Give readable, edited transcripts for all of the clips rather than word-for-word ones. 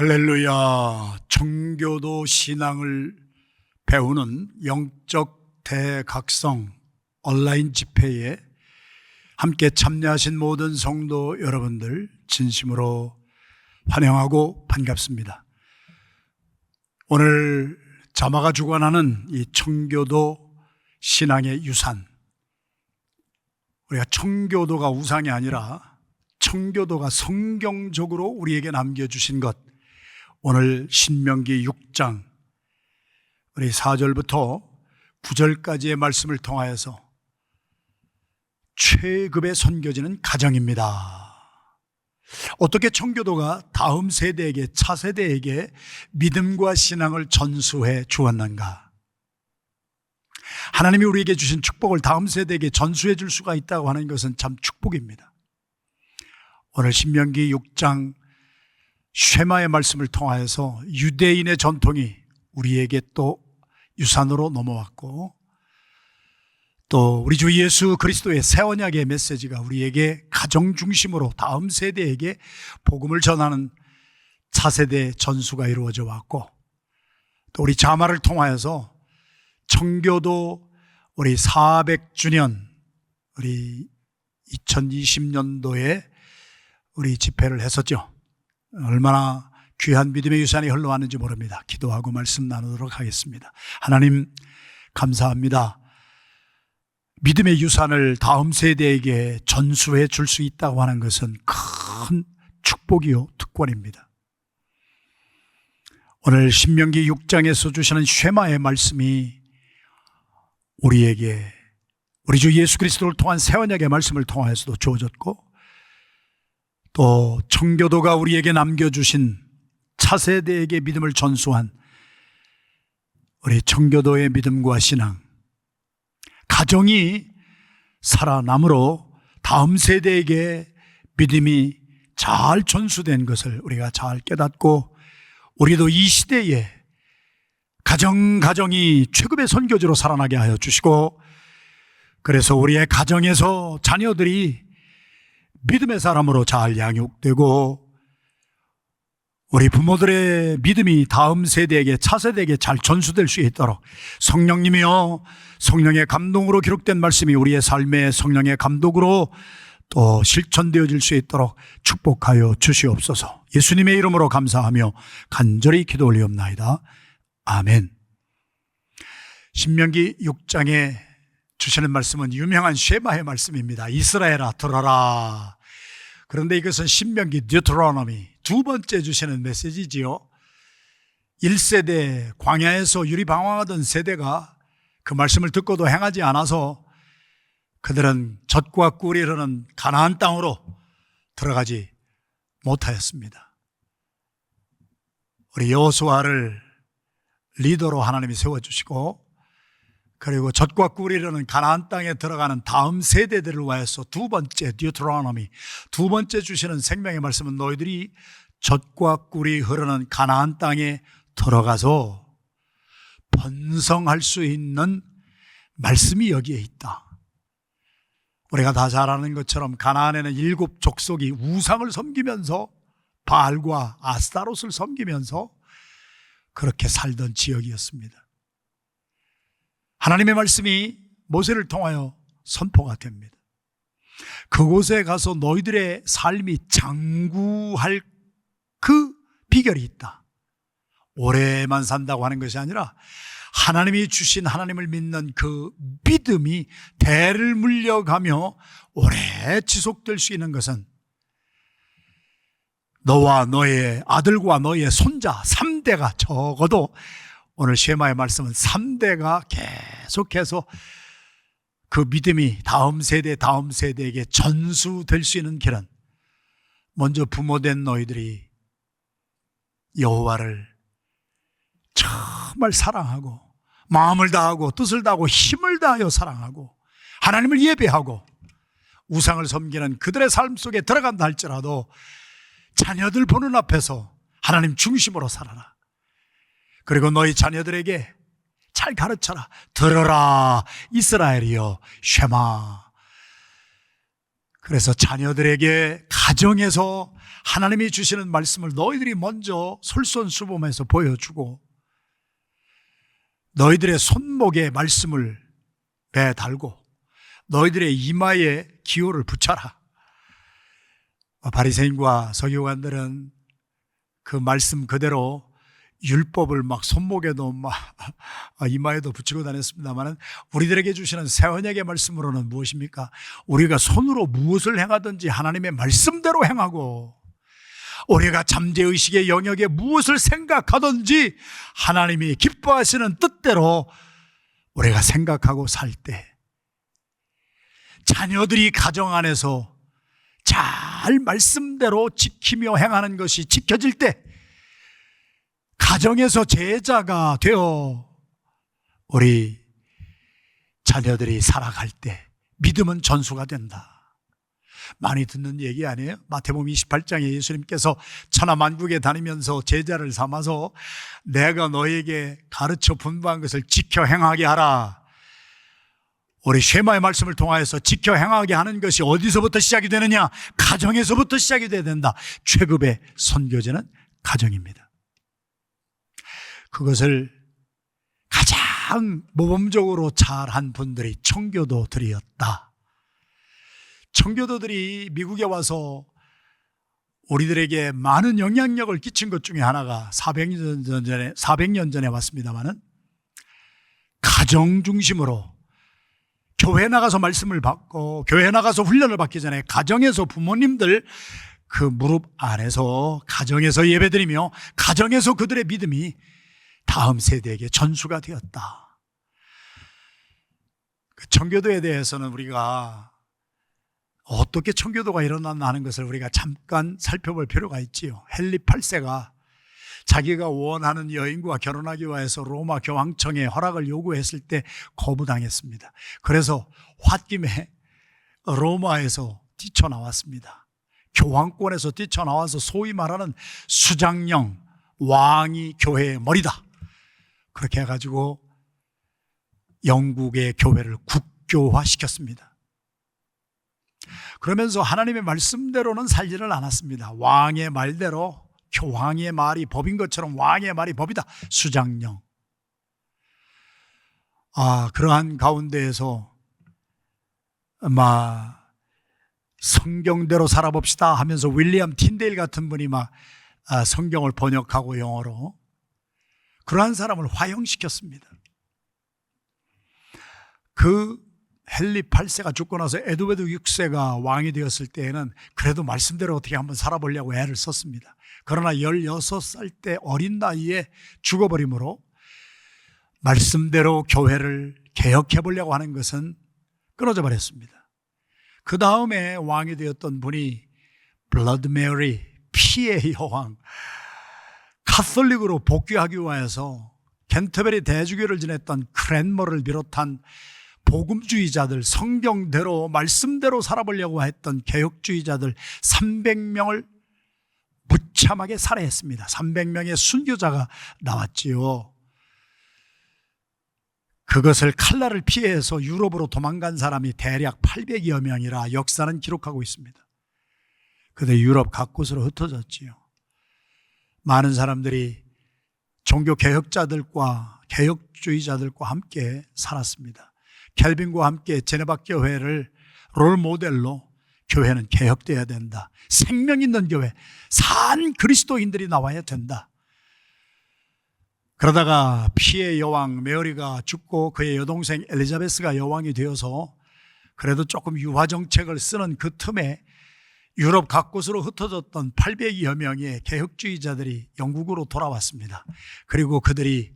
할렐루야. 청교도 신앙을 배우는 영적 대각성 온라인 집회에 함께 참여하신 모든 성도 여러분들 진심으로 환영하고 반갑습니다. 오늘 자마가 주관하는 이 청교도 신앙의 유산, 우리가 청교도가 우상이 아니라 청교도가 성경적으로 우리에게 남겨주신 것, 오늘 신명기 6장 우리 4절부터 9절까지의 말씀을 통하여서 최급의 선교지는 가정입니다. 어떻게 청교도가 다음 세대에게, 차세대에게 믿음과 신앙을 전수해 주었는가? 하나님이 우리에게 주신 축복을 다음 세대에게 전수해 줄 수가 있다고 하는 것은 참 축복입니다. 오늘 신명기 6장 쉐마의 말씀을 통하여서 유대인의 전통이 우리에게 또 유산으로 넘어왔고, 또 우리 주 예수 그리스도의 새 언약의 메시지가 우리에게 가정 중심으로 다음 세대에게 복음을 전하는 차세대 전수가 이루어져 왔고, 또 우리 자마를 통하여서 청교도 우리 400주년 우리 2020년도에 우리 집회를 했었죠. 얼마나 귀한 믿음의 유산이 흘러왔는지 모릅니다. 기도하고 말씀 나누도록 하겠습니다. 하나님 감사합니다. 믿음의 유산을 다음 세대에게 전수해 줄 수 있다고 하는 것은 큰 축복이요 특권입니다. 오늘 신명기 6장에서 주시는 쉐마의 말씀이 우리에게 우리 주 예수 그리스도를 통한 새 언약의 말씀을 통하여서도 주어졌고, 또 청교도가 우리에게 남겨주신 차세대에게 믿음을 전수한 우리 청교도의 믿음과 신앙, 가정이 살아남으로 다음 세대에게 믿음이 잘 전수된 것을 우리가 잘 깨닫고, 우리도 이 시대에 가정이 최고의 선교지로 살아나게 하여 주시고, 그래서 우리의 가정에서 자녀들이 믿음의 사람으로 잘 양육되고, 우리 부모들의 믿음이 다음 세대에게, 차세대에게 잘 전수될 수 있도록 성령님이여, 성령의 감동으로 기록된 말씀이 우리의 삶에 성령의 감독으로 또 실천되어질 수 있도록 축복하여 주시옵소서. 예수님의 이름으로 감사하며 간절히 기도 올리옵나이다. 아멘. 신명기 6장에 주시는 말씀은 유명한 쉐마의 말씀입니다. 이스라엘아 들어라. 그런데 이것은 신명기 뉴트로노미 두 번째 주시는 메시지지요. 1세대 광야에서 유리방황하던 세대가 그 말씀을 듣고도 행하지 않아서 그들은 젖과 꿀이 흐르는 가나안 땅으로 들어가지 못하였습니다. 우리 여호수아를 리더로 하나님이 세워주시고, 그리고 젖과 꿀이 흐르는 가나안 땅에 들어가는 다음 세대들을 위하여서 두 번째 뉴트로노미, 두 번째 주시는 생명의 말씀은 너희들이 젖과 꿀이 흐르는 가나안 땅에 들어가서 번성할 수 있는 말씀이 여기에 있다. 우리가 다 잘 아는 것처럼 가나안에는 7족속이 우상을 섬기면서 바알과 아스타롯을 섬기면서 그렇게 살던 지역이었습니다. 하나님의 말씀이 모세를 통하여 선포가 됩니다. 그곳에 가서 너희들의 삶이 장구할 그 비결이 있다. 오래만 산다고 하는 것이 아니라 하나님이 주신, 하나님을 믿는 그 믿음이 대를 물려가며 오래 지속될 수 있는 것은 너와 너의 아들과 너의 손자 3대가, 적어도 오늘 쉐마의 말씀은 3대가 계속해서 그 믿음이 다음 세대에게 전수될 수 있는 길은 먼저 부모된 너희들이 여호와를 정말 사랑하고 마음을 다하고 뜻을 다하고 힘을 다하여 사랑하고 하나님을 예배하고 우상을 섬기는 그들의 삶 속에 들어간다 할지라도 자녀들 보는 앞에서 하나님 중심으로 살아라. 그리고 너희 자녀들에게 잘 가르쳐라. 들어라 이스라엘이여 쉐마. 그래서 자녀들에게 가정에서 하나님이 주시는 말씀을 너희들이 먼저 솔선수범해서 보여주고 너희들의 손목에 말씀을 매달고 너희들의 이마에 기호를 붙여라. 바리새인과 서기관들은 그 말씀 그대로 율법을 막 손목에도 막 이마에도 붙이고 다녔습니다만 우리들에게 주시는 새 언약의 말씀으로는 무엇입니까? 우리가 손으로 무엇을 행하든지 하나님의 말씀대로 행하고 우리가 잠재의식의 영역에 무엇을 생각하든지 하나님이 기뻐하시는 뜻대로 우리가 생각하고 살 때 자녀들이 가정 안에서 잘 말씀대로 지키며 행하는 것이 지켜질 때 가정에서 제자가 되어 우리 자녀들이 살아갈 때 믿음은 전수가 된다. 많이 듣는 얘기 아니에요? 마태복음 28장에 예수님께서 천하만국에 다니면서 제자를 삼아서 내가 너에게 가르쳐 분부한 것을 지켜 행하게 하라. 우리 쉐마의 말씀을 통하여서 지켜 행하게 하는 것이 어디서부터 시작이 되느냐? 가정에서부터 시작이 돼야 된다. 최급의 선교제는 가정입니다. 그것을 가장 모범적으로 잘한 분들이 청교도들이었다. 청교도들이 미국에 와서 우리들에게 많은 영향력을 끼친 것 중에 하나가 400년 전에 왔습니다마는 가정 중심으로 교회 나가서 말씀을 받고 교회 나가서 훈련을 받기 전에 가정에서 부모님들 그 무릎 안에서 가정에서 예배드리며 가정에서 그들의 믿음이 다음 세대에게 전수가 되었다. 그 청교도에 대해서는 우리가 어떻게 청교도가 일어났나 하는 것을 우리가 잠깐 살펴볼 필요가 있지요. 헨리 8세가 자기가 원하는 여인과 결혼하기 위해서 로마 교황청에 허락을 요구했을 때 거부당했습니다. 그래서 홧김에 로마에서 뛰쳐나왔습니다. 교황권에서 뛰쳐나와서 소위 말하는 수장령, 왕이 교회의 머리다. 그렇게 해가지고 영국의 교회를 국교화시켰습니다. 그러면서 하나님의 말씀대로는 살지를 않았습니다. 왕의 말대로 교황의 말이 법인 것처럼 왕의 말이 법이다. 수장령. 그러한 가운데에서 성경대로 살아봅시다 하면서 윌리엄 틴데일 같은 분이 성경을 번역하고 영어로 그러한 사람을 화형시켰습니다. 그 헨리 8세가 죽고 나서 에드워드 6세가 왕이 되었을 때에는 그래도 말씀대로 어떻게 한번 살아보려고 애를 썼습니다. 그러나 16살 때 어린 나이에 죽어버림으로 말씀대로 교회를 개혁해보려고 하는 것은 끊어져 버렸습니다. 그 다음에 왕이 되었던 분이 블러드 메리, 피의 여왕, 카톨릭으로 복귀하기 위해서 캔터베리 대주교를 지냈던 크랜머를 비롯한 복음주의자들, 성경대로 말씀대로 살아보려고 했던 개혁주의자들 300명을 무참하게 살해했습니다. 300명의 순교자가 나왔지요. 그것을 칼날을 피해서 유럽으로 도망간 사람이 대략 800여 명이라 역사는 기록하고 있습니다. 그런데 유럽 각곳으로 흩어졌지요. 많은 사람들이 종교 개혁자들과 개혁주의자들과 함께 살았습니다. 켈빈과 함께 제네바 교회를 롤 모델로 교회는 개혁돼야 된다. 생명 있는 교회, 산 그리스도인들이 나와야 된다. 그러다가 피의 여왕 메어리가 죽고 그의 여동생 엘리자베스가 여왕이 되어서 그래도 조금 유화 정책을 쓰는 그 틈에 유럽 각곳으로 흩어졌던 800여 명의 개혁주의자들이 영국으로 돌아왔습니다. 그리고 그들이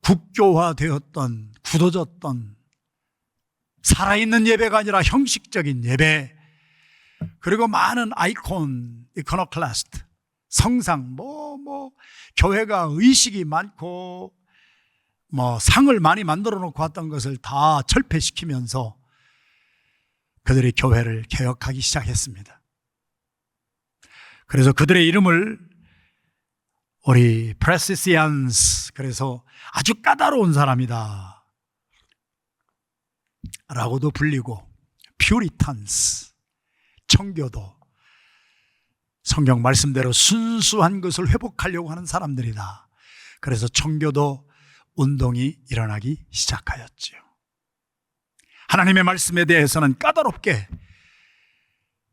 국교화되었던, 굳어졌던 살아있는 예배가 아니라 형식적인 예배, 그리고 많은 아이콘, 이코노클라스트, 성상, 교회가 의식이 많고 상을 많이 만들어 놓고 왔던 것을 다 철폐시키면서 그들이 교회를 개혁하기 시작했습니다. 그래서 그들의 이름을 우리 프레시시안스, 그래서 아주 까다로운 사람이다 라고도 불리고, 퓨리탄스, 청교도, 성경 말씀대로 순수한 것을 회복하려고 하는 사람들이다. 그래서 청교도 운동이 일어나기 시작하였지요. 하나님의 말씀에 대해서는 까다롭게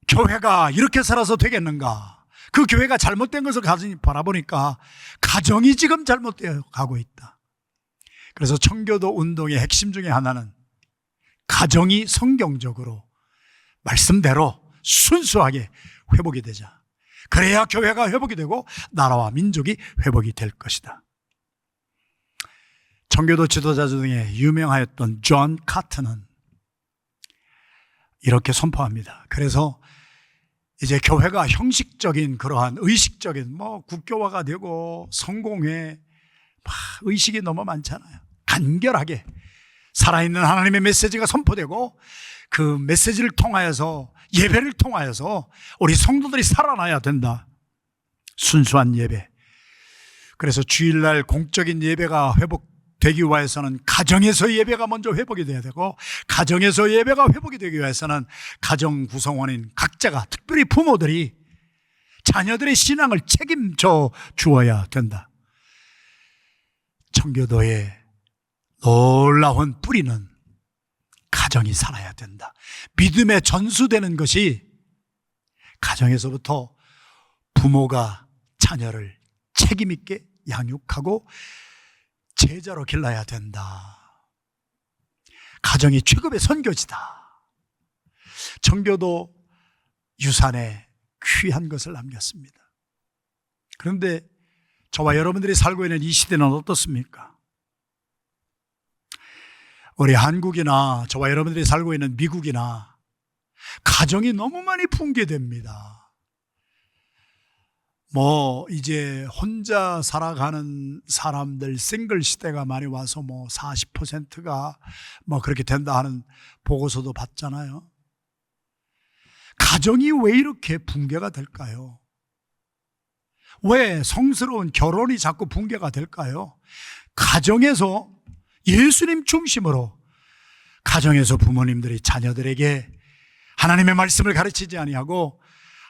교회가 이렇게 살아서 되겠는가? 그 교회가 잘못된 것을 바라보니까 가정이 지금 잘못되어 가고 있다. 그래서 청교도 운동의 핵심 중에 하나는 가정이 성경적으로 말씀대로 순수하게 회복이 되자. 그래야 교회가 회복이 되고 나라와 민족이 회복이 될 것이다. 청교도 지도자 중에 유명하였던 존 카트는 이렇게 선포합니다. 그래서 이제 교회가 형식적인 그러한 의식적인 국교화가 되고 성공회 의식이 너무 많잖아요. 간결하게 살아있는 하나님의 메시지가 선포되고 그 메시지를 통하여서 예배를 통하여서 우리 성도들이 살아나야 된다. 순수한 예배. 그래서 주일날 공적인 예배가 회복되기 위해서는 가정에서 예배가 먼저 회복이 돼야 되고, 가정에서 예배가 회복이 되기 위해서는 가정 구성원인 각자가, 특별히 부모들이 자녀들의 신앙을 책임져 주어야 된다. 청교도의 놀라운 뿌리는 가정이 살아야 된다. 믿음에 전수되는 것이 가정에서부터 부모가 자녀를 책임있게 양육하고 제자로 길러야 된다. 가정이 최고의 선교지다. 청교도 유산에 귀한 것을 남겼습니다. 그런데 저와 여러분들이 살고 있는 이 시대는 어떻습니까? 우리 한국이나 저와 여러분들이 살고 있는 미국이나 가정이 너무 많이 붕괴됩니다. 이제 혼자 살아가는 사람들, 싱글 시대가 많이 와서 40%가 그렇게 된다 하는 보고서도 봤잖아요. 가정이 왜 이렇게 붕괴가 될까요? 왜 성스러운 결혼이 자꾸 붕괴가 될까요? 가정에서 예수님 중심으로, 가정에서 부모님들이 자녀들에게 하나님의 말씀을 가르치지 아니하고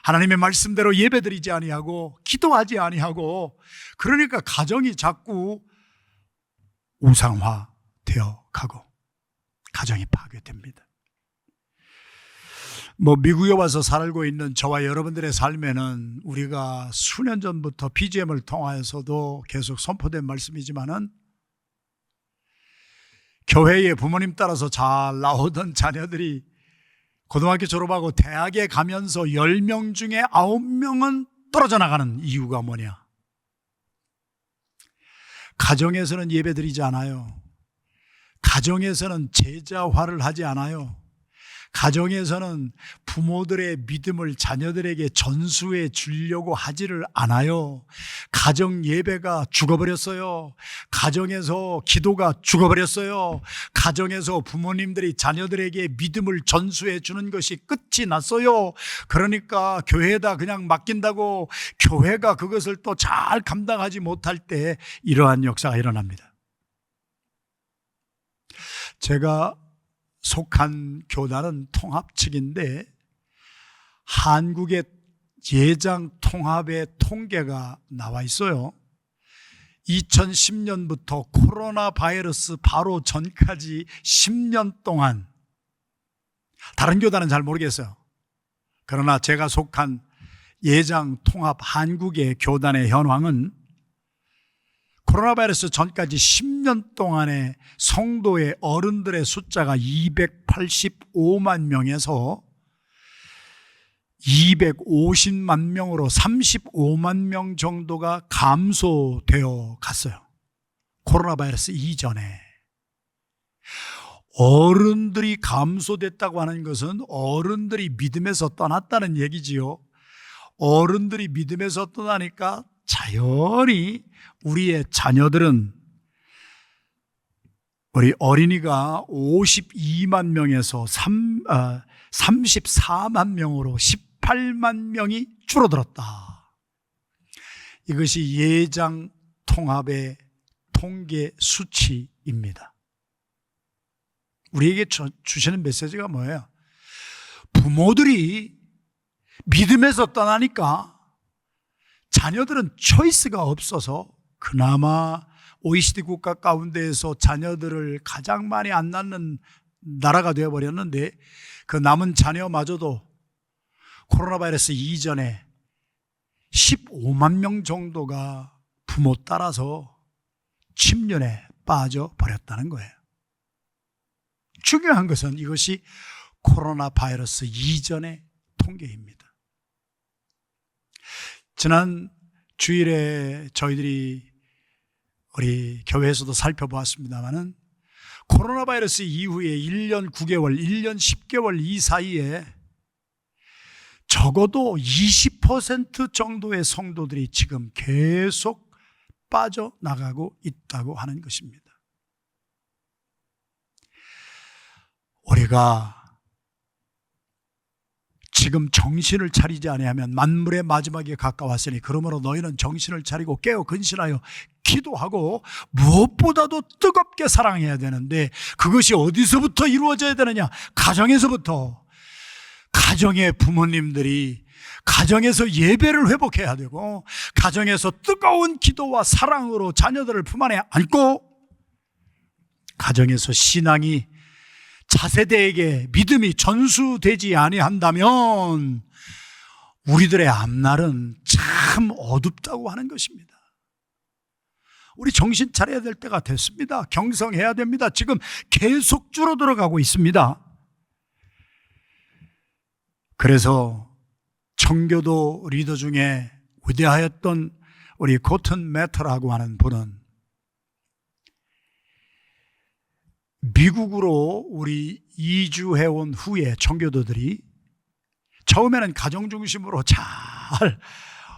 하나님의 말씀대로 예배드리지 아니하고 기도하지 아니하고, 그러니까 가정이 자꾸 우상화되어 가고 가정이 파괴됩니다. 미국에 와서 살고 있는 저와 여러분들의 삶에는 우리가 수년 전부터 BGM을 통하여서도 계속 선포된 말씀이지만은, 교회에 부모님 따라서 잘 나오던 자녀들이 고등학교 졸업하고 대학에 가면서 10명 중에 9명은 떨어져 나가는 이유가 뭐냐? 가정에서는 예배드리지 않아요. 가정에서는 제자화를 하지 않아요. 가정에서는 부모들의 믿음을 자녀들에게 전수해 주려고 하지를 않아요. 가정 예배가 죽어버렸어요. 가정에서 기도가 죽어버렸어요. 가정에서 부모님들이 자녀들에게 믿음을 전수해 주는 것이 끝이 났어요. 그러니까 교회에다 그냥 맡긴다고 교회가 그것을 또 잘 감당하지 못할 때 이러한 역사가 일어납니다. 제가 속한 교단은 통합 측인데, 한국의 예장 통합의 통계가 나와 있어요. 2010년부터 코로나 바이러스 바로 전까지 10년 동안, 다른 교단은 잘 모르겠어요. 그러나 제가 속한 예장 통합 한국의 교단의 현황은 코로나 바이러스 전까지 10년 동안의 성도의 어른들의 숫자가 285만 명에서 250만 명으로 35만 명 정도가 감소되어 갔어요. 코로나 바이러스 이전에. 어른들이 감소됐다고 하는 것은 어른들이 믿음에서 떠났다는 얘기지요. 어른들이 믿음에서 떠나니까 자연히 우리의 자녀들은, 우리 어린이가 52만 명에서 34만 명으로 18만 명이 줄어들었다. 이것이 예장 통합의 통계 수치입니다. 우리에게 주시는 메시지가 뭐예요? 부모들이 믿음에서 떠나니까 자녀들은 초이스가 없어서 그나마 OECD 국가 가운데에서 자녀들을 가장 많이 안 낳는 나라가 되어버렸는데, 그 남은 자녀마저도 코로나 바이러스 이전에 15만 명 정도가 부모 따라서 침륜에 빠져버렸다는 거예요. 중요한 것은 이것이 코로나 바이러스 이전의 통계입니다. 지난 주일에 저희들이 우리 교회에서도 살펴보았습니다마는 코로나 바이러스 이후에 1년 9개월, 1년 10개월 이 사이에 적어도 20% 정도의 성도들이 지금 계속 빠져나가고 있다고 하는 것입니다. 우리가 지금 정신을 차리지 아니하면 만물의 마지막에 가까웠으니 그러므로 너희는 정신을 차리고 깨어 근신하여 기도하고 무엇보다도 뜨겁게 사랑해야 되는데, 그것이 어디서부터 이루어져야 되느냐? 가정에서부터. 가정의 부모님들이 가정에서 예배를 회복해야 되고, 가정에서 뜨거운 기도와 사랑으로 자녀들을 품 안에 안고, 가정에서 신앙이 차세대에게 믿음이 전수되지 아니한다면 우리들의 앞날은 참 어둡다고 하는 것입니다. 우리 정신 차려야 될 때가 됐습니다. 경성해야 됩니다. 지금 계속 줄어들어가고 있습니다. 그래서 청교도 리더 중에 위대하였던 우리 코튼 매터라고 하는 분은 미국으로 우리 이주해온 후에 청교도들이 처음에는 가정 중심으로 잘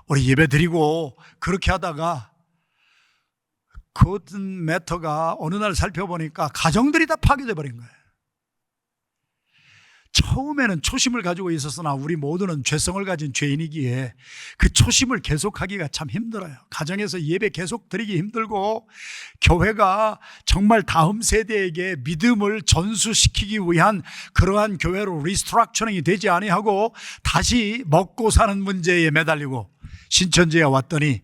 우리 예배 드리고 그렇게 하다가 코튼 매터가 어느 날 살펴보니까 가정들이 다 파괴돼 버린 거예요. 처음에는 초심을 가지고 있었으나 우리 모두는 죄성을 가진 죄인이기에 그 초심을 계속하기가 참 힘들어요. 가정에서 예배 계속 드리기 힘들고, 교회가 정말 다음 세대에게 믿음을 전수시키기 위한 그러한 교회로 리스트럭처링이 되지 아니하고 다시 먹고 사는 문제에 매달리고, 신천지에 왔더니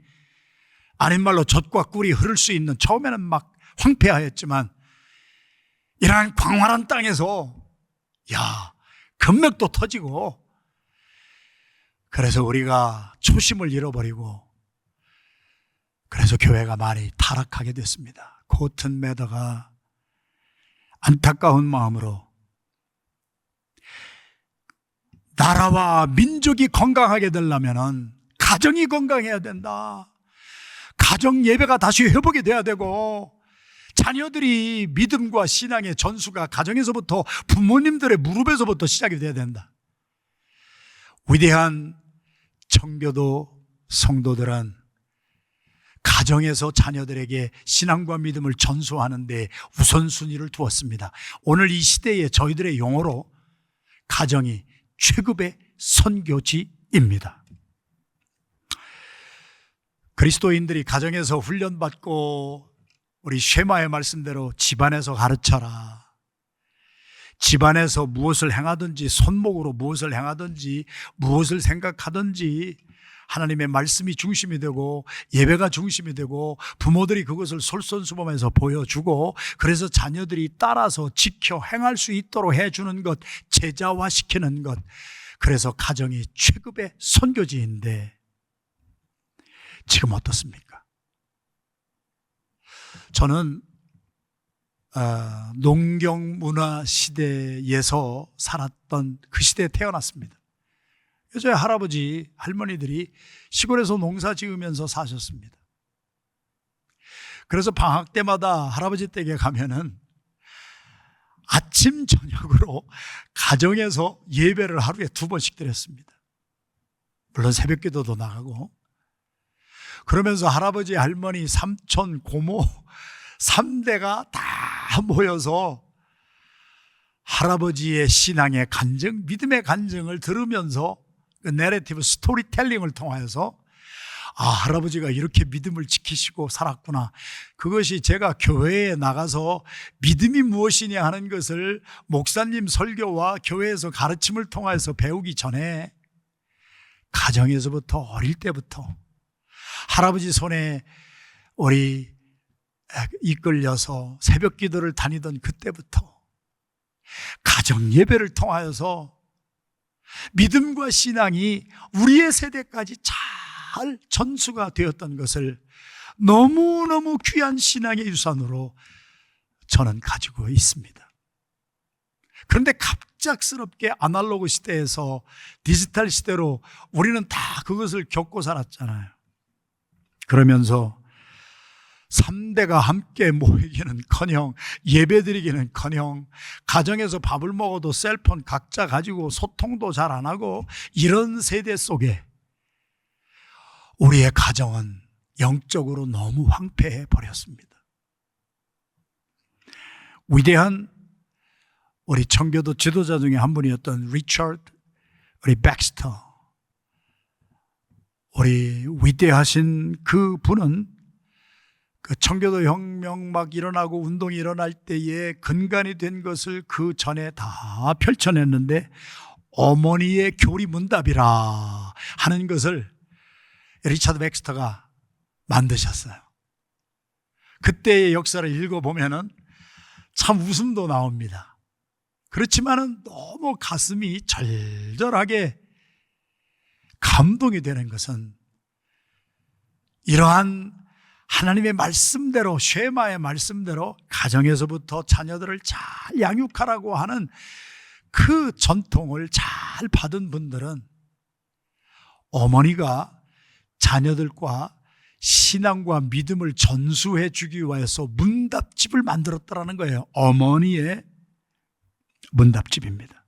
아닌 말로 젖과 꿀이 흐를 수 있는, 처음에는 막 황폐하였지만 이러한 광활한 땅에서 금맥도 터지고, 그래서 우리가 초심을 잃어버리고, 그래서 교회가 많이 타락하게 됐습니다. 코튼 매더가 안타까운 마음으로 나라와 민족이 건강하게 되려면 가정이 건강해야 된다. 가정 예배가 다시 회복이 돼야 되고, 자녀들이 믿음과 신앙의 전수가 가정에서부터, 부모님들의 무릎에서부터 시작이 돼야 된다. 위대한 청교도 성도들은 가정에서 자녀들에게 신앙과 믿음을 전수하는 데 우선순위를 두었습니다. 오늘 이 시대에 저희들의 용어로 가정이 최고의 선교지입니다. 그리스도인들이 가정에서 훈련받고 우리 쉐마의 말씀대로 집안에서 가르쳐라. 집안에서 무엇을 행하든지, 손목으로 무엇을 행하든지, 무엇을 생각하든지 하나님의 말씀이 중심이 되고 예배가 중심이 되고 부모들이 그것을 솔선수범해서 보여주고, 그래서 자녀들이 따라서 지켜 행할 수 있도록 해주는 것, 제자화시키는 것, 그래서 가정이 최고의 선교지인데 지금 어떻습니까? 저는 농경문화 시대에서 살았던 그 시대에 태어났습니다. 저희 할아버지, 할머니들이 시골에서 농사 지으면서 사셨습니다. 그래서 방학 때마다 할아버지 댁에 가면은 아침, 저녁으로 가정에서 예배를 하루에 2번씩 드렸습니다. 물론 새벽 기도도 나가고, 그러면서 할아버지, 할머니, 삼촌, 고모 3대가 다 모여서 할아버지의 신앙의 간증, 믿음의 간증을 들으면서 그 내러티브 스토리텔링을 통하여서 할아버지가 이렇게 믿음을 지키시고 살았구나. 그것이 제가 교회에 나가서 믿음이 무엇이냐 하는 것을 목사님 설교와 교회에서 가르침을 통해서 배우기 전에 가정에서부터, 어릴 때부터 할아버지 손에 우리 이끌려서 새벽 기도를 다니던 그때부터 가정 예배를 통하여서 믿음과 신앙이 우리의 세대까지 잘 전수가 되었던 것을 너무너무 귀한 신앙의 유산으로 저는 가지고 있습니다. 그런데 갑작스럽게 아날로그 시대에서 디지털 시대로 우리는 다 그것을 겪고 살았잖아요. 그러면서 3대가 함께 모이기는커녕 예배드리기는커녕 가정에서 밥을 먹어도 셀폰 각자 가지고 소통도 잘 안 하고 이런 세대 속에 우리의 가정은 영적으로 너무 황폐해 버렸습니다. 위대한 우리 청교도 지도자 중에 한 분이었던 리처드 우리 백스터, 우리 위대하신 그 분은 그 청교도 혁명 막 일어나고 운동이 일어날 때에 근간이 된 것을 그 전에 다 펼쳐냈는데 어머니의 교리 문답이라 하는 것을 리처드 백스터가 만드셨어요. 그때의 역사를 읽어보면은 참 웃음도 나옵니다. 그렇지만은 너무 가슴이 절절하게 감동이 되는 것은 이러한 하나님의 말씀대로, 쉐마의 말씀대로 가정에서부터 자녀들을 잘 양육하라고 하는 그 전통을 잘 받은 분들은 어머니가 자녀들과 신앙과 믿음을 전수해 주기 위해서 문답집을 만들었다라는 거예요. 어머니의 문답집입니다.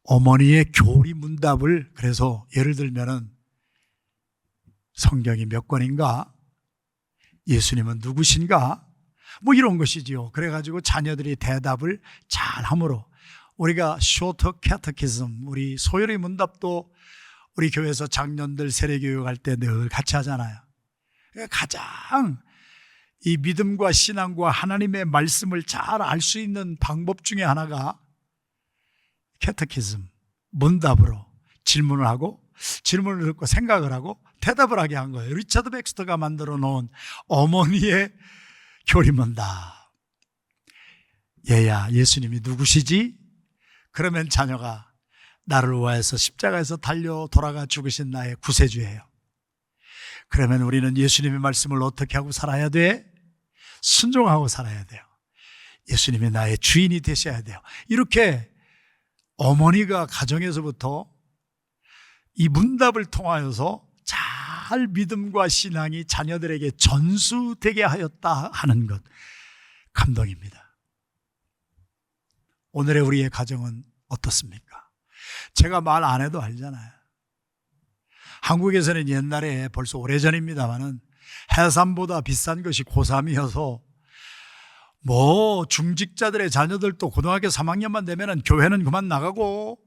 어머니의 교리 문답을, 그래서 예를 들면은 성경이 몇 권인가? 예수님은 누구신가? 뭐 이런 것이지요. 그래가지고 자녀들이 대답을 잘 함으로 우리가 쇼트 캐터키즘, 우리 소열의 문답도 우리 교회에서 장년들 세례교육할 때 늘 같이 하잖아요. 가장 이 믿음과 신앙과 하나님의 말씀을 잘 알 수 있는 방법 중에 하나가 캐터키즘, 문답으로 질문을 하고 질문을 듣고 생각을 하고 대답을 하게 한 거예요. 리처드 백스터가 만들어 놓은 어머니의 교리문답. 얘야, 예수님이 누구시지? 그러면 자녀가 나를 위하여서 십자가에서 달려 돌아가 죽으신 나의 구세주예요. 그러면 우리는 예수님의 말씀을 어떻게 하고 살아야 돼? 순종하고 살아야 돼요. 예수님이 나의 주인이 되셔야 돼요. 이렇게 어머니가 가정에서부터 이 문답을 통하여서 잘 믿음과 신앙이 자녀들에게 전수되게 하였다 하는 것, 감동입니다. 오늘의 우리의 가정은 어떻습니까? 제가 말 안 해도 알잖아요. 한국에서는 옛날에 벌써 오래전입니다만은 해삼보다 비싼 것이 고3이어서 뭐 중직자들의 자녀들도 고등학교 3학년만 되면은 교회는 그만 나가고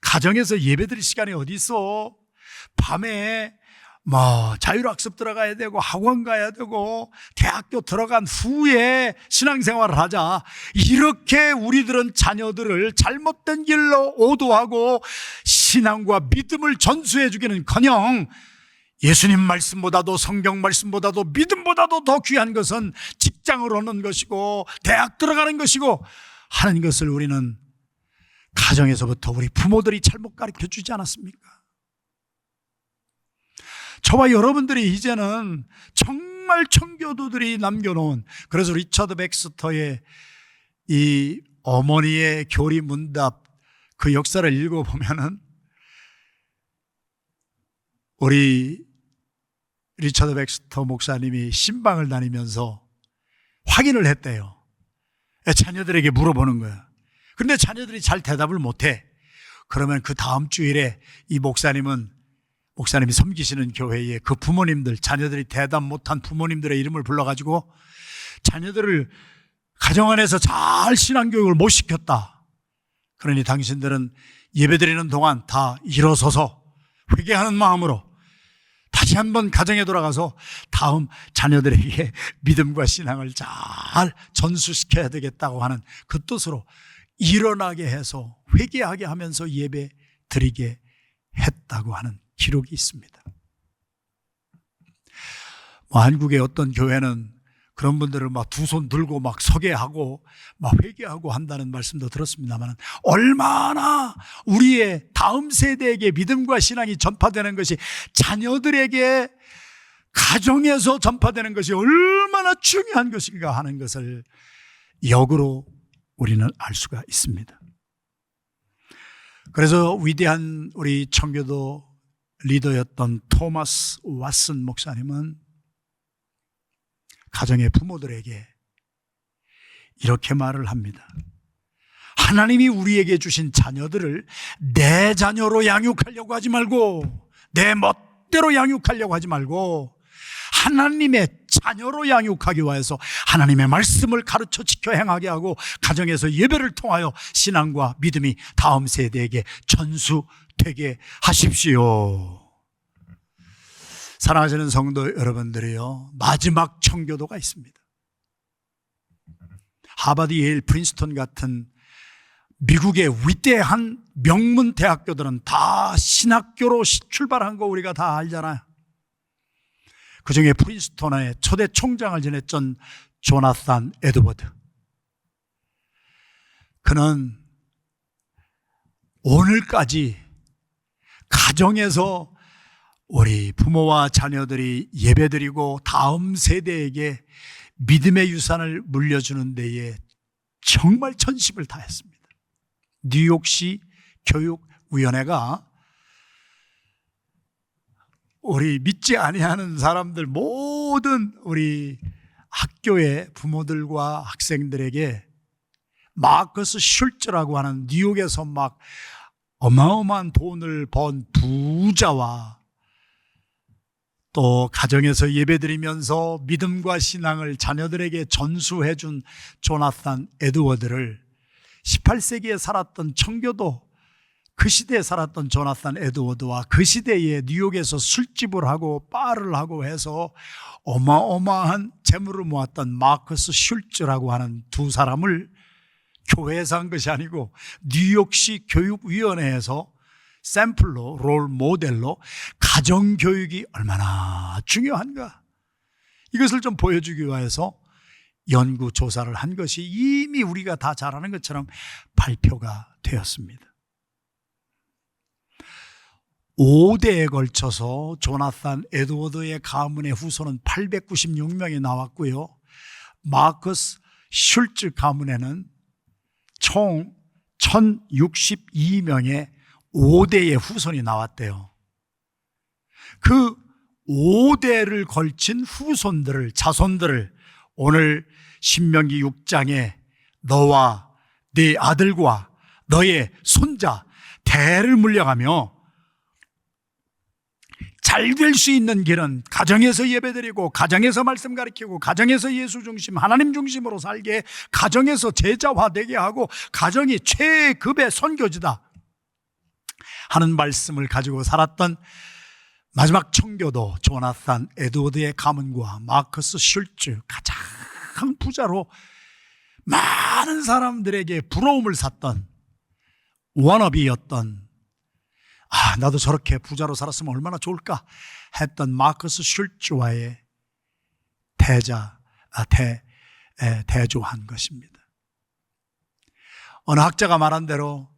가정에서 예배드릴 시간이 어디 있어? 밤에 뭐 자율학습 들어가야 되고 학원 가야 되고 대학교 들어간 후에 신앙생활을 하자. 이렇게 우리들은 자녀들을 잘못된 길로 오도하고 신앙과 믿음을 전수해 주기는커녕 예수님 말씀보다도 성경 말씀보다도 믿음보다도 더 귀한 것은 직장을 얻는 것이고 대학 들어가는 것이고 하는 것을 우리는 가정에서부터 우리 부모들이 잘못 가르쳐 주지 않았습니까? 저와 여러분들이 이제는 정말 청교도들이 남겨놓은, 그래서 리처드 백스터의 이 어머니의 교리 문답 그 역사를 읽어보면은 우리 리처드 백스터 목사님이 신방을 다니면서 확인을 했대요. 자녀들에게 물어보는 거야. 그런데 자녀들이 잘 대답을 못해. 그러면 그 다음 주일에 이 목사님이 섬기시는 교회에 그 부모님들, 자녀들이 대답 못한 부모님들의 이름을 불러가지고 자녀들을 가정 안에서 잘 신앙교육을 못 시켰다. 그러니 당신들은 예배드리는 동안 다 일어서서 회개하는 마음으로 다시 한번 가정에 돌아가서 다음 자녀들에게 믿음과 신앙을 잘 전수시켜야 되겠다고 하는 그 뜻으로 일어나게 해서 회개하게 하면서 예배 드리게 했다고 하는 기록이 있습니다. 한국의 어떤 교회는 그런 분들을 막 두 손 들고 막 서게 하고 막 회개하고 한다는 말씀도 들었습니다만, 얼마나 우리의 다음 세대에게 믿음과 신앙이 전파되는 것이, 자녀들에게 가정에서 전파되는 것이 얼마나 중요한 것인가 하는 것을 역으로 우리는 알 수가 있습니다. 그래서 위대한 우리 청교도 리더였던 토마스 왓슨 목사님은 가정의 부모들에게 이렇게 말을 합니다. 하나님이 우리에게 주신 자녀들을 내 자녀로 양육하려고 하지 말고, 내 멋대로 양육하려고 하지 말고, 하나님의 자녀로 양육하기 위해서 하나님의 말씀을 가르쳐 지켜 행하게 하고, 가정에서 예배를 통하여 신앙과 믿음이 다음 세대에게 전수되게 하십시오. 사랑하시는 성도 여러분들이요, 마지막 청교도가 있습니다. 하버드, 예일, 프린스턴 같은 미국의 위대한 명문 대학교들은 다 신학교로 출발한 거 우리가 다 알잖아요. 그 중에 프린스턴의 초대 총장을 지냈던 조나산 에드워드, 그는 오늘까지 가정에서 우리 부모와 자녀들이 예배드리고 다음 세대에게 믿음의 유산을 물려주는 데에 정말 전심을 다했습니다. 뉴욕시 교육위원회가 우리 믿지 아니하는 사람들, 모든 우리 학교의 부모들과 학생들에게 마커스 슐츠라고 하는 뉴욕에서 막 어마어마한 돈을 번 부자와 또 가정에서 예배드리면서 믿음과 신앙을 자녀들에게 전수해 준 조나산 에드워드를, 18세기에 살았던 청교도, 그 시대에 살았던 조나산 에드워드와 그 시대에 뉴욕에서 술집을 하고 바를 하고 해서 어마어마한 재물을 모았던 마커스 슐츠라고 하는 두 사람을 교회에서 한 것이 아니고 뉴욕시 교육위원회에서 샘플로, 롤 모델로 가정교육이 얼마나 중요한가, 이것을 좀 보여주기 위해서 연구조사를 한 것이 이미 우리가 다 잘 아는 것처럼 발표가 되었습니다. 5대에 걸쳐서 조나산 에드워드의 가문의 후손은 896명이 나왔고요, 마커스 슐츠 가문에는 총 1062명의 5대의 후손이 나왔대요. 그 5대를 걸친 후손들을, 자손들을 오늘 신명기 6장에 너와 네 아들과 너의 손자 대를 물려가며 잘 될 수 있는 길은 가정에서 예배드리고, 가정에서 말씀 가르치고, 가정에서 예수 중심, 하나님 중심으로 살게, 가정에서 제자화되게 하고, 가정이 최급의 선교지다 하는 말씀을 가지고 살았던 마지막 청교도 조나산 에드워드의 가문과 마커스 슐츠, 가장 부자로 많은 사람들에게 부러움을 샀던 워너비였던, 나도 저렇게 부자로 살았으면 얼마나 좋을까 했던 마커스 슐츠와의 대조한 것입니다. 어느 학자가 말한 대로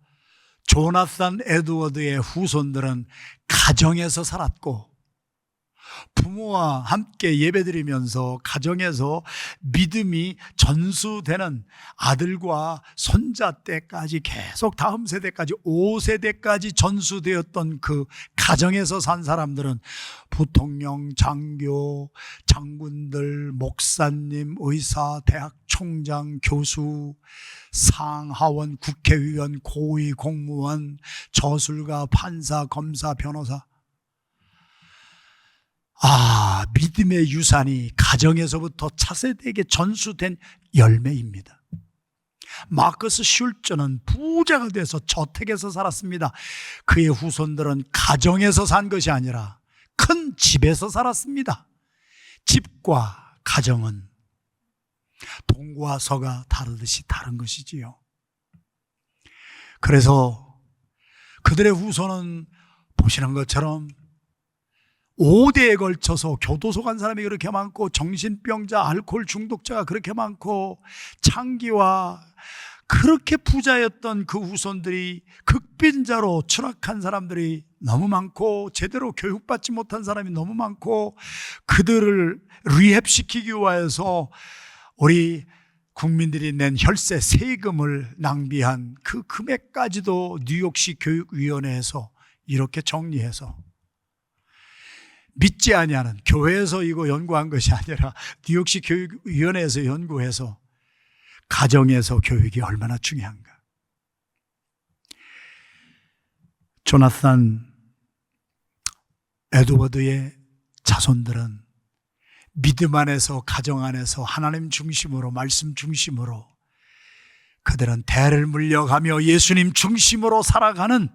조나산 에드워드의 후손들은 가정에서 살았고, 부모와 함께 예배드리면서 가정에서 믿음이 전수되는 아들과 손자 때까지 계속 다음 세대까지 5세대까지 전수되었던 그 가정에서 산 사람들은 부통령, 장교, 장군들, 목사님, 의사, 대학 총장, 교수, 상하원, 국회의원, 고위 공무원, 저술가, 판사, 검사, 변호사, 믿음의 유산이 가정에서부터 차세대에게 전수된 열매입니다. 마커스 슐츠는 부자가 돼서 저택에서 살았습니다. 그의 후손들은 가정에서 산 것이 아니라 큰 집에서 살았습니다. 집과 가정은 동과 서가 다르듯이 다른 것이지요. 그래서 그들의 후손은 보시는 것처럼 5대에 걸쳐서 교도소 간 사람이 그렇게 많고, 정신병자, 알코올 중독자가 그렇게 많고, 창기와 그렇게 부자였던 그 후손들이 극빈자로 추락한 사람들이 너무 많고, 제대로 교육받지 못한 사람이 너무 많고, 그들을 리헵시키기 위해서 우리 국민들이 낸 혈세 세금을 낭비한 그 금액까지도 뉴욕시 교육위원회에서 이렇게 정리해서, 믿지 아니하는, 교회에서 이거 연구한 것이 아니라 뉴욕시 교육위원회에서 연구해서, 가정에서 교육이 얼마나 중요한가. 조나산 에드워드의 자손들은 믿음 안에서, 가정 안에서 하나님 중심으로, 말씀 중심으로 그들은 대를 물려가며 예수님 중심으로 살아가는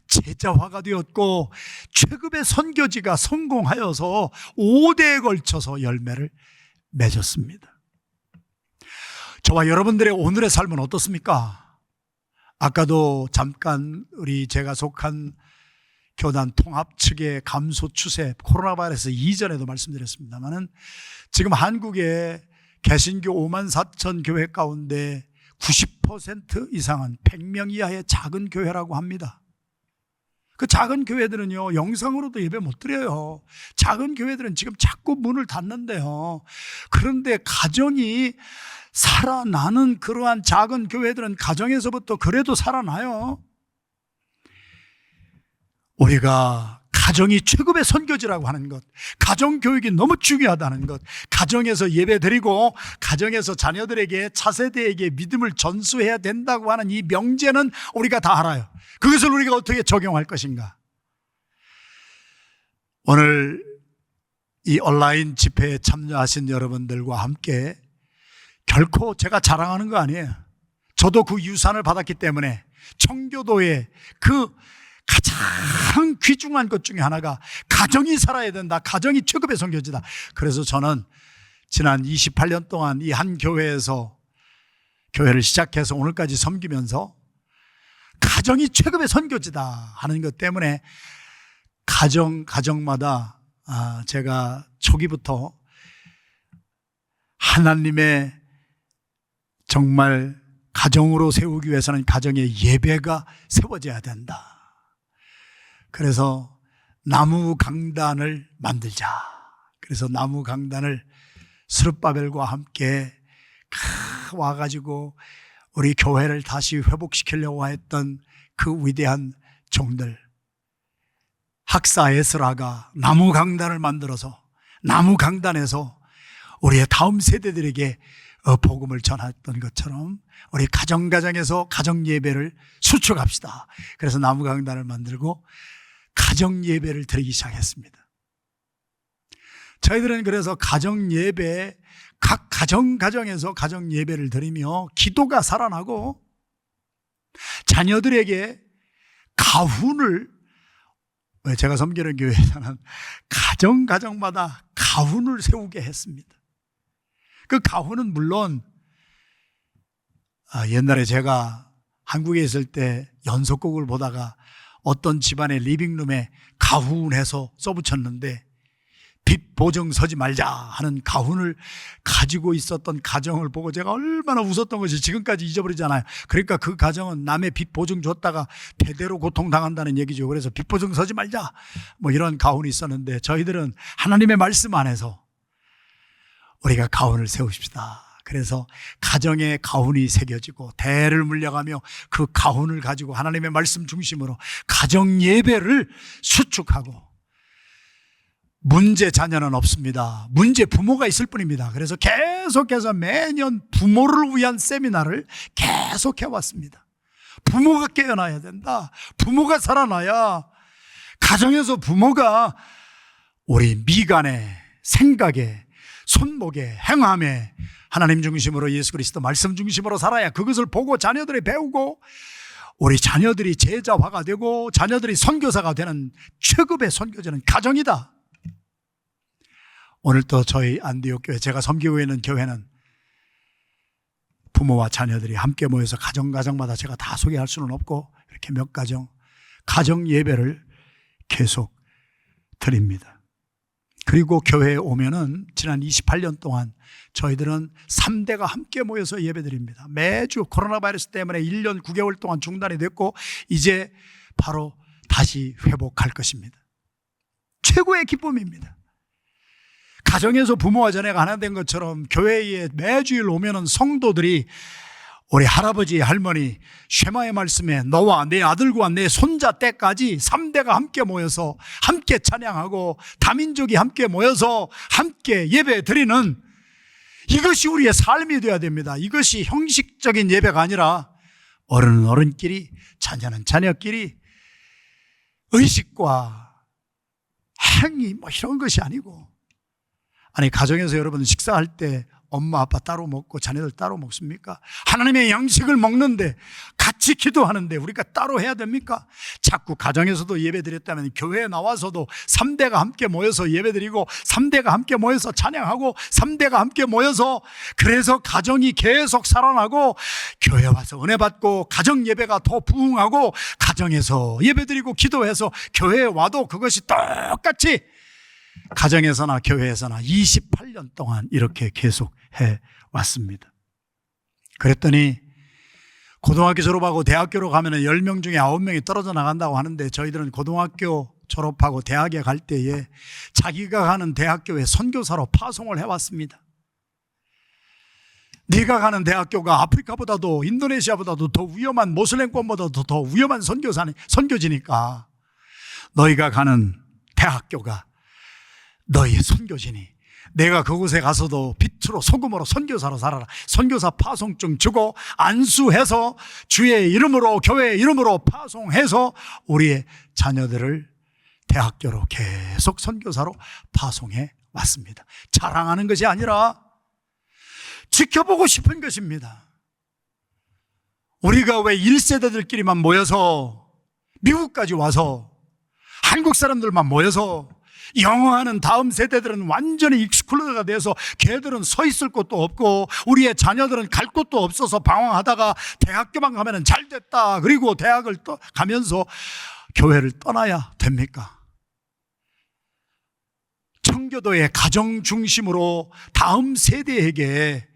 제자화가 되었고, 최급의 선교지가 성공하여서 5대에 걸쳐서 열매를 맺었습니다. 저와 여러분들의 오늘의 삶은 어떻습니까? 아까도 잠깐 제가 속한 교단 통합 측의 감소 추세, 코로나 바이러스 이전에도 말씀드렸습니다만은, 지금 한국의 개신교 5만 4천 교회 가운데 90% 이상은 100명 이하의 작은 교회라고 합니다. 그 작은 교회들은요, 영상으로도 예배 못 드려요. 작은 교회들은 지금 자꾸 문을 닫는데요. 그런데 가정이 살아나는 그러한 작은 교회들은 가정에서부터 그래도 살아나요. 우리가 가정이 최고의 선교지라고 하는 것, 가정교육이 너무 중요하다는 것, 가정에서 예배드리고 가정에서 자녀들에게, 차세대에게 믿음을 전수해야 된다고 하는 이 명제는 우리가 다 알아요. 그것을 우리가 어떻게 적용할 것인가? 오늘 이 온라인 집회에 참여하신 여러분들과 함께, 결코 제가 자랑하는 거 아니에요. 저도 그 유산을 받았기 때문에, 청교도의 그 가장 귀중한 것 중에 하나가 가정이 살아야 된다. 가정이 최고의 선교지다. 그래서 저는 지난 28년 동안 이 한 교회에서 교회를 시작해서 오늘까지 섬기면서 가정이 최고의 선교지다 하는 것 때문에 가정마다 제가 초기부터 하나님의 정말 가정으로 세우기 위해서는 가정의 예배가 세워져야 된다. 그래서 나무 강단을 만들자. 그래서 나무 강단을 스룹바벨과 함께 와가지고 우리 교회를 다시 회복시키려고 했던 그 위대한 종들, 학사 에스라가 나무 강단을 만들어서, 나무 강단에서 우리의 다음 세대들에게 복음을 전했던 것처럼 우리 가정에서 가정 예배를 수축합시다. 그래서 나무 강단을 만들고 가정 예배를 드리기 시작했습니다. 저희들은 그래서 가정 예배, 각 가정에서 가정 예배를 드리며 기도가 살아나고, 자녀들에게 가훈을, 제가 섬기는 교회에서는 가정마다 가훈을 세우게 했습니다. 그 가훈은 물론 옛날에 제가 한국에 있을 때 연속곡을 보다가 어떤 집안의 리빙룸에 가훈해서 써붙였는데, 빚 보증 서지 말자 하는 가훈을 가지고 있었던 가정을 보고 제가 얼마나 웃었던 것이 지금까지 잊어버리잖아요. 그러니까 그 가정은 남의 빚 보증 줬다가 대대로 고통당한다는 얘기죠. 그래서 빚 보증 서지 말자, 뭐 이런 가훈이 있었는데, 저희들은 하나님의 말씀 안에서 우리가 가훈을 세우십시다. 그래서 가정에 가훈이 새겨지고 대를 물려가며 그 가훈을 가지고 하나님의 말씀 중심으로 가정 예배를 수축하고, 문제 자녀는 없습니다. 문제 부모가 있을 뿐입니다. 그래서 계속해서 매년 부모를 위한 세미나를 계속 해왔습니다. 부모가 깨어나야 된다. 부모가 살아나야, 가정에서 부모가 우리 미간에, 생각에, 손목에, 행함에 하나님 중심으로, 예수 그리스도 말씀 중심으로 살아야 그것을 보고 자녀들이 배우고, 우리 자녀들이 제자화가 되고 자녀들이 선교사가 되는 최고의 선교지는 가정이다. 오늘 또 저희 안디옥 교회, 제가 섬기고 있는 교회는 부모와 자녀들이 함께 모여서 가정마다 제가 다 소개할 수는 없고, 이렇게 몇 가정 예배를 계속 드립니다. 그리고 교회에 오면은 지난 28년 동안 저희들은 3대가 함께 모여서 예배드립니다. 매주 코로나 바이러스 때문에 1년 9개월 동안 중단이 됐고 이제 바로 다시 회복할 것입니다. 최고의 기쁨입니다. 가정에서 부모와 자녀가 하나 된 것처럼 교회에 매주일 오면은 성도들이 우리 할아버지, 할머니, 쉐마의 말씀에 너와 내 아들과 내 손자 때까지 3대가 함께 모여서 함께 찬양하고 다민족이 함께 모여서 함께 예배 드리는 이것이 우리의 삶이 되어야 됩니다. 이것이 형식적인 예배가 아니라 어른은 어른끼리, 자녀는 자녀끼리 의식과 행위 이런 것이 아니고, 아니 가정에서 여러분 식사할 때 엄마 아빠 따로 먹고 자녀들 따로 먹습니까? 하나님의 양식을 먹는데 같이 기도하는데 우리가 따로 해야 됩니까? 자꾸 가정에서도 예배드렸다면 교회에 나와서도 3대가 함께 모여서 예배드리고 3대가 함께 모여서 찬양하고 3대가 함께 모여서, 그래서 가정이 계속 살아나고 교회 와서 은혜 받고 가정 예배가 더 부흥하고 가정에서 예배드리고 기도해서 교회에 와도 그것이 똑같이 가정에서나 교회에서나 28년 동안 이렇게 계속 해왔습니다. 그랬더니 고등학교 졸업하고 대학교로 가면 10명 중에 9명이 떨어져 나간다고 하는데, 저희들은 고등학교 졸업하고 대학에 갈 때에 자기가 가는 대학교에 선교사로 파송을 해왔습니다. 네가 가는 대학교가 아프리카보다도 인도네시아보다도 더 위험한, 모슬렘권보다도 더 위험한 선교지니까 너희가 가는 대학교가 너희의 선교지니 내가 그곳에 가서도 빛으로 소금으로 선교사로 살아라. 선교사 파송증 주고 안수해서 주의 이름으로, 교회의 이름으로 파송해서 우리의 자녀들을 대학교로 계속 선교사로 파송해 왔습니다. 자랑하는 것이 아니라 지켜보고 싶은 것입니다. 우리가 왜 1세대들끼리만 모여서, 미국까지 와서 한국 사람들만 모여서 영어하는 다음 세대들은 완전히 익스클루드가 돼서 걔들은 서 있을 곳도 없고 우리의 자녀들은 갈 곳도 없어서 방황하다가 대학교만 가면 잘 됐다, 그리고 대학을 가면서 교회를 떠나야 됩니까? 청교도의 가정 중심으로 다음 세대에게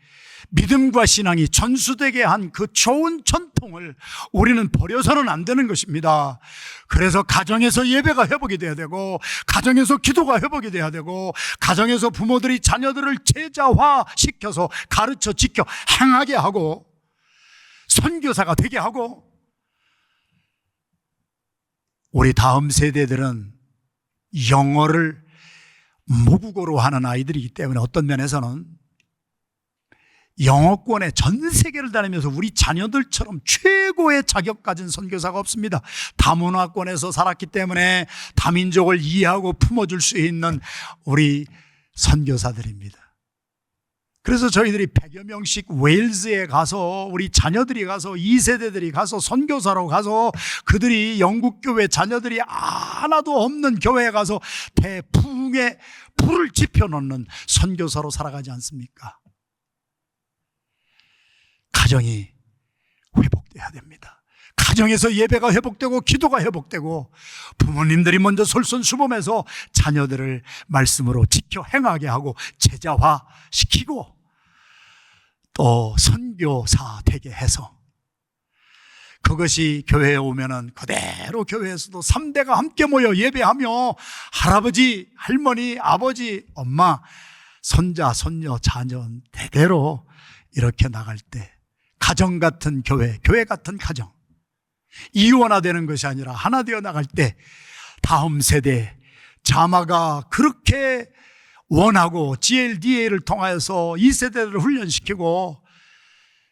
믿음과 신앙이 전수되게 한 그 좋은 전통을 우리는 버려서는 안 되는 것입니다. 그래서 가정에서 예배가 회복이 돼야 되고, 가정에서 기도가 회복이 돼야 되고, 가정에서 부모들이 자녀들을 제자화시켜서 가르쳐 지켜 행하게 하고 선교사가 되게 하고, 우리 다음 세대들은 영어를 모국어로 하는 아이들이기 때문에 어떤 면에서는 영어권에 전 세계를 다니면서 우리 자녀들처럼 최고의 자격 가진 선교사가 없습니다. 다문화권에서 살았기 때문에 다민족을 이해하고 품어줄 수 있는 우리 선교사들입니다. 그래서 저희들이 100여 명씩 웨일즈에 가서, 우리 자녀들이 가서, 2세대들이 가서 선교사로 가서, 그들이 영국교회 자녀들이 하나도 없는 교회에 가서 대풍에 불을 지펴놓는 선교사로 살아가지 않습니까? 가정이 회복돼야 됩니다. 가정에서 예배가 회복되고 기도가 회복되고 부모님들이 먼저 솔선수범해서 자녀들을 말씀으로 지켜 행하게 하고 제자화시키고 또 선교사 되게 해서, 그것이 교회에 오면은 그대로 교회에서도 3대가 함께 모여 예배하며 할아버지, 할머니, 아버지, 엄마, 손자, 손녀, 자녀 대대로 이렇게 나갈 때 가정 같은 교회, 교회 같은 가정, 이원화되는 것이 아니라 하나 되어 나갈 때 다음 세대, 자마가 그렇게 원하고 GLDA를 통하여서 이 세대들을 훈련시키고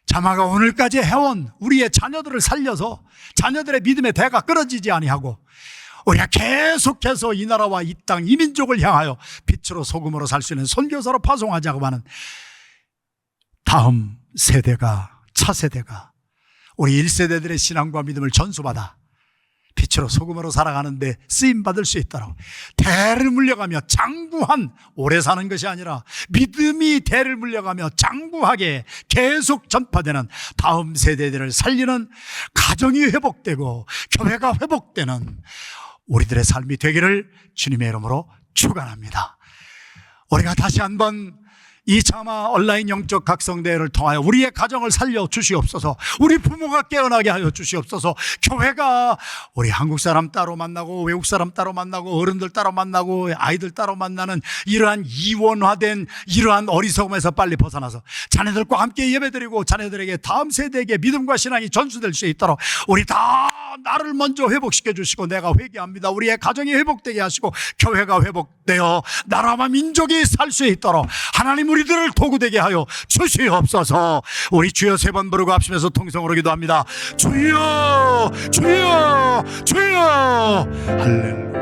자마가 오늘까지 해온 우리의 자녀들을 살려서 자녀들의 믿음의 대가 끊어지지 아니하고 우리가 계속해서 이 나라와 이 땅, 이 민족을 향하여 빛으로 소금으로 살 수 있는 선교사로 파송하자고 하는 다음 세대가, 차세대가 우리 1세대들의 신앙과 믿음을 전수받아 빛으로 소금으로 살아가는데 쓰임받을 수 있도록 대를 물려가며 장구한, 오래 사는 것이 아니라 믿음이 대를 물려가며 장구하게 계속 전파되는 다음 세대들을 살리는 가정이 회복되고 교회가 회복되는 우리들의 삶이 되기를 주님의 이름으로 축원합니다. 우리가 다시 한번 이 자마 온라인 영적 각성대회를 통하여 우리의 가정을 살려 주시옵소서. 우리 부모가 깨어나게 하여 주시옵소서. 교회가 우리 한국 사람 따로 만나고 외국 사람 따로 만나고 어른들 따로 만나고 아이들 따로 만나는 이러한 이원화된 이러한 어리석음에서 빨리 벗어나서 자녀들과 함께 예배드리고 자녀들에게 다음 세대에게 믿음과 신앙이 전수될 수 있도록 우리 다 나를 먼저 회복시켜 주시고 내가 회개합니다. 우리의 가정이 회복되게 하시고 교회가 회복되어 나라와 민족이 살 수 있도록 하나님 우리들을 도구되게 하여 주시옵소서. 우리 주여 세 번 부르고 합심해서 통성으로 기도합니다. 주여 주여 주여. 할렐루야.